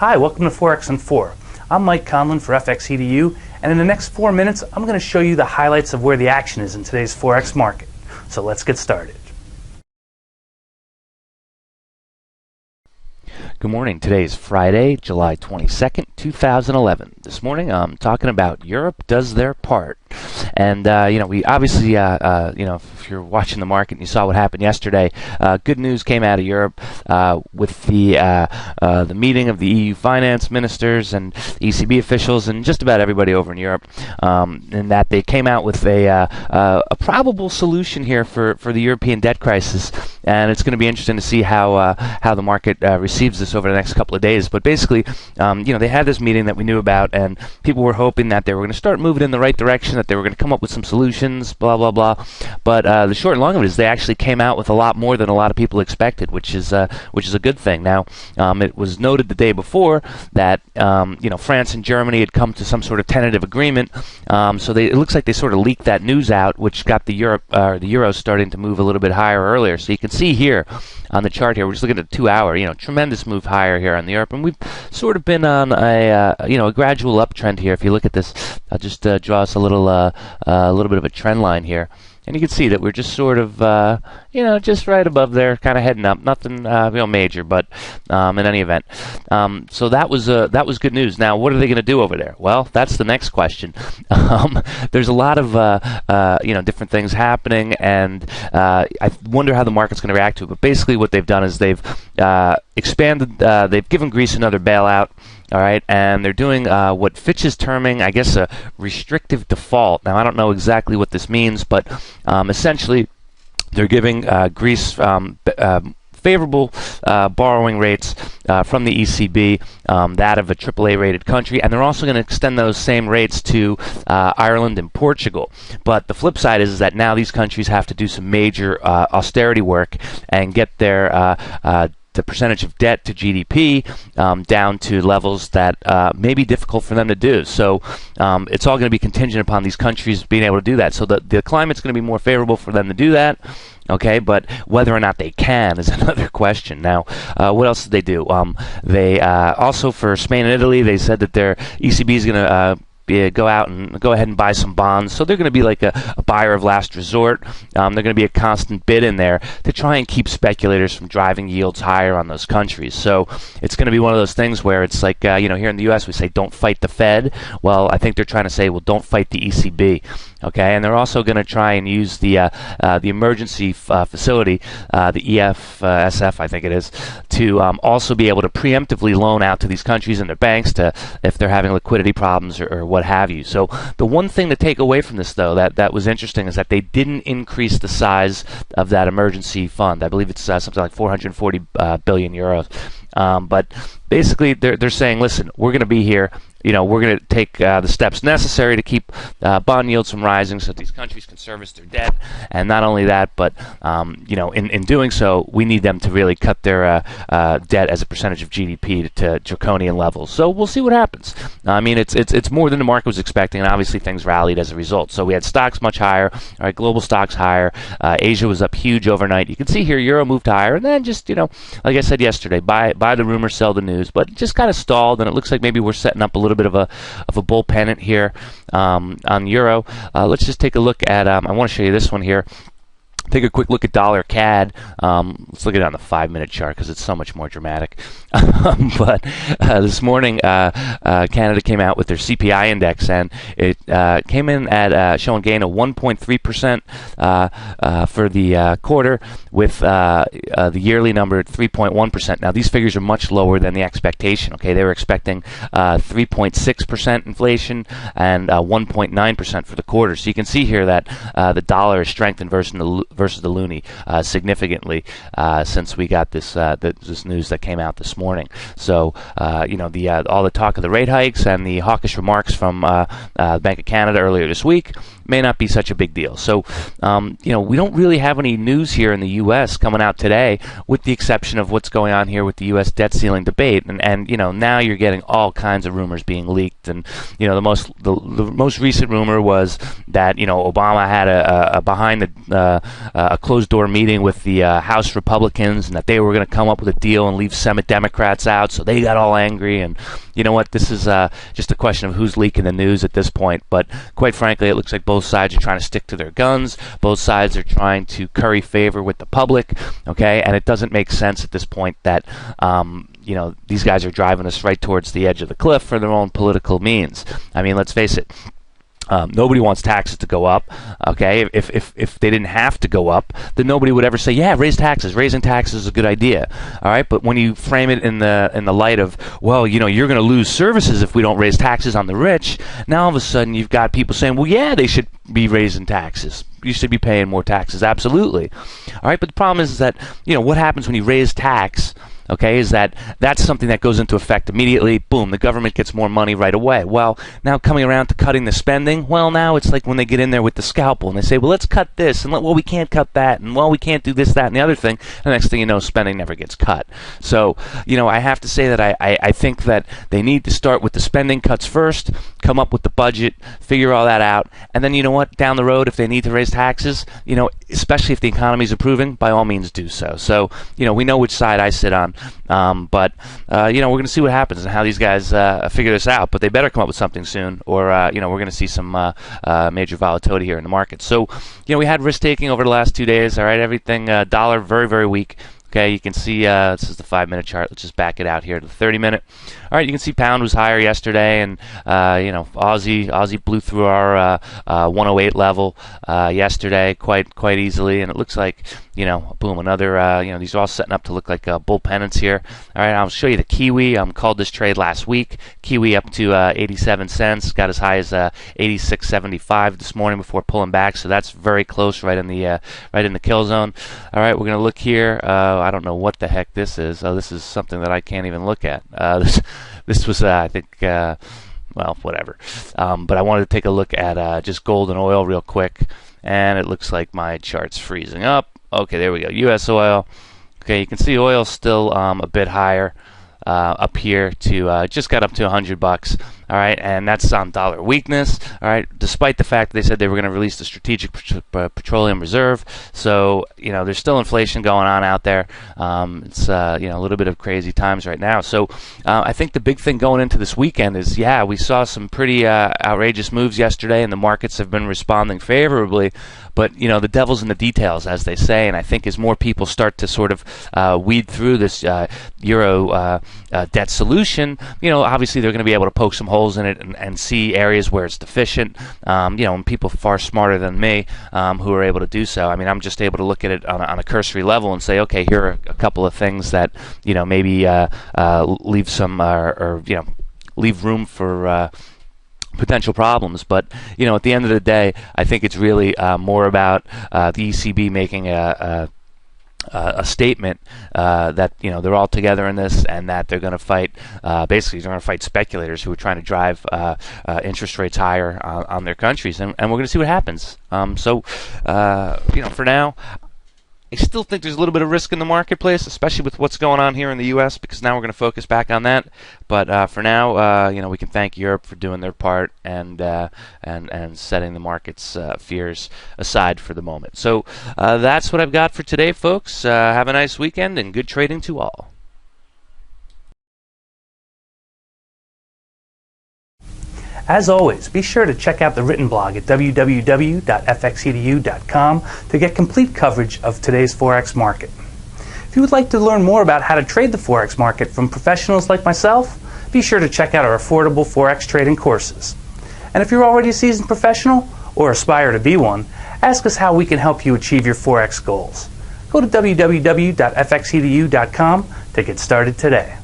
Hi, welcome to Forex In Four. I'm Mike Conlon for FXEDU, and in the next 4 minutes, I'm going to show you the highlights of where the action is in today's Forex market. So let's get started. Good morning. Today is Friday, July 22nd, 2011. This morning I'm talking about Europe does their part. And, we obviously, if you're watching the market and you saw what happened yesterday, good news came out of Europe with the meeting of the EU finance ministers and ECB officials and just about everybody over in Europe, in that they came out with a probable solution here for the European debt crisis. And it's going to be interesting to see how the market receives this over the next couple of days. But basically, they had this meeting that we knew about, and people were hoping that they were going to start moving in the right direction, that they were going to come up with some solutions, blah, blah, blah. But the short and long of it is they actually came out with a lot more than a lot of people expected, which is a good thing. Now, it was noted the day before that France and Germany had come to some sort of tentative agreement. So it looks like they sort of leaked that news out, which got the euro starting to move a little bit higher earlier. So you can see here on the chart here, we're just looking at the 2 hour, tremendous move higher here on the Europe, and we've sort of been on a gradual uptrend here. If you look at this, I'll just draw us a little bit of a trend line here. And you can see that we're just sort of, just right above there, kind of heading up. Nothing major, but in any event. So that was good news. Now, what are they going to do over there? Well, that's the next question. There's a lot of, different things happening, and I wonder how the market's going to react to it. But basically what they've done is they've expanded, they've given Greece another bailout. All right, and they're doing what Fitch is terming, I guess, a restrictive default. Now, I don't know exactly what this means, but essentially they're giving Greece favorable borrowing rates from the ECB, that of a AAA-rated country, and they're also going to extend those same rates to Ireland and Portugal. But the flip side is that now these countries have to do some major austerity work and get their the percentage of debt to GDP down to levels that may be difficult for them to do. So it's all going to be contingent upon these countries being able to do that. So the climate's going to be more favorable for them to do that. Okay, but whether or not they can is another question. Now, what else did they do? They also, for Spain and Italy, they said that their ECB is going to go out and go ahead and buy some bonds. So they're going to be like a buyer of last resort. They're going to be a constant bid in there to try and keep speculators from driving yields higher on those countries. So it's going to be one of those things where it's like, here in the U.S. we say don't fight the Fed. Well, I think they're trying to say, well, don't fight the ECB. Okay, and they're also going to try and use the emergency facility, the EFSF, I think it is, to also be able to preemptively loan out to these countries and their banks if they're having liquidity problems or what have you. So the one thing to take away from this, though, that was interesting is that they didn't increase the size of that emergency fund. I believe it's something like 440 billion euros. But basically, they're saying, listen, we're going to be here. We're going to take the steps necessary to keep bond yields from rising so that these countries can service their debt. And not only that, but, in doing so, we need them to really cut their debt as a percentage of GDP to draconian levels. So we'll see what happens. I mean, it's more than the market was expecting, and obviously things rallied as a result. So we had stocks much higher, all right, global stocks higher. Asia was up huge overnight. You can see here, Euro moved higher, and then just, like I said yesterday, buy the rumor, sell the news, but it just kind of stalled, and it looks like maybe we're setting up a little bit of a bull pennant here on Euro. Let's just take a look at, I want to show you this one here. Take a quick look at dollar CAD. Let's look at it on the 5-minute chart because it's so much more dramatic. But this morning, Canada came out with their CPI index, and it came in at showing gain of 1.3% for the quarter, with the yearly number at 3.1%. Now, these figures are much lower than the expectation. Okay, they were expecting 3.6% inflation and 1.9% for the quarter. So you can see here that the dollar is strengthened versus the loonie significantly since we got this news that came out this morning. So all the talk of the rate hikes and the hawkish remarks from the Bank of Canada earlier this week may not be such a big deal. So, we don't really have any news here in the U.S. coming out today, with the exception of what's going on here with the U.S. debt ceiling debate. And now you're getting all kinds of rumors being leaked. And, the most recent rumor was that, Obama had a behind a closed door meeting with the House Republicans, and that they were going to come up with a deal and leave Senate Democrats out. So they got all angry. And you know what? This is just a question of who's leaking the news at this point. But quite frankly, it looks like both sides are trying to stick to their guns. Both sides are trying to curry favor with the public. Okay, and it doesn't make sense at this point that these guys are driving us right towards the edge of the cliff for their own political means. I mean, let's face it. Nobody wants taxes to go up. Okay, if they didn't have to go up, then nobody would ever say, "Yeah, raise taxes. Raising taxes is a good idea." All right, but when you frame it in the light of, well, you're going to lose services if we don't raise taxes on the rich, now all of a sudden you've got people saying, "Well, yeah, they should be raising taxes. You should be paying more taxes." Absolutely. All right, but the problem is that what happens when you raise tax. Okay, is that's something that goes into effect immediately. Boom, the government gets more money right away. Well, now coming around to cutting the spending, well, now it's like when they get in there with the scalpel and they say, well, let's cut this, and we can't cut that, and we can't do this, that, and the other thing. And the next thing you know, spending never gets cut. So, I have to say that I think that they need to start with the spending cuts first, come up with the budget, figure all that out, and then down the road, if they need to raise taxes, especially if the economy is improving, by all means do so. So, we know which side I sit on. But we're going to see what happens and how these guys figure this out. But they better come up with something soon, or we're going to see some major volatility here in the market. So, we had risk taking over the last 2 days. All right, everything dollar very, very weak. Okay, you can see this is the 5-minute chart. Let's just back it out here to the 30-minute. All right, you can see pound was higher yesterday, and Aussie blew through our 108 level yesterday quite easily, and it looks like boom, another these are all setting up to look like bull pennants here. All right, I'll show you the Kiwi. Called this trade last week. Kiwi up to 87 cents, got as high as 86.75 this morning before pulling back. So that's very close, right in the kill zone. All right, we're gonna look here. I don't know what the heck this is. This is something that I can't even look at. This was, I think, well, whatever. But I wanted to take a look at just gold and oil real quick, and it looks like my chart's freezing up. Okay, there we go. U.S. oil. Okay, you can see oil still a bit higher up here to just got up to $100. All right, and that's on dollar weakness. All right, despite the fact that they said they were going to release the strategic petroleum reserve. So there's still inflation going on out there. It's a little bit of crazy times right now. So I think the big thing going into this weekend is we saw some pretty outrageous moves yesterday, and the markets have been responding favorably. But the devil's in the details, as they say, and I think as more people start to sort of weed through this euro debt solution, obviously they're going to be able to poke some holes in it and see areas where it's deficient. And people far smarter than me who are able to do so. I mean, I'm just able to look at it on a cursory level and say, okay, here are a couple of things that maybe leave some leave room for potential problems. But at the end of the day, I think it's really more about the ECB making a statement that they're all together in this, and that they're going to fight. Basically, they're going to fight speculators who are trying to drive interest rates higher on their countries, and we're going to see what happens. So for now, I still think there's a little bit of risk in the marketplace, especially with what's going on here in the U.S., because now we're going to focus back on that. But for now, we can thank Europe for doing their part and setting the market's fears aside for the moment. So that's what I've got for today, folks. Have a nice weekend and good trading to all. As always, be sure to check out the written blog at www.fxedu.com to get complete coverage of today's Forex market. If you would like to learn more about how to trade the Forex market from professionals like myself, be sure to check out our affordable Forex trading courses. And if you're already a seasoned professional or aspire to be one, ask us how we can help you achieve your Forex goals. Go to www.fxedu.com to get started today.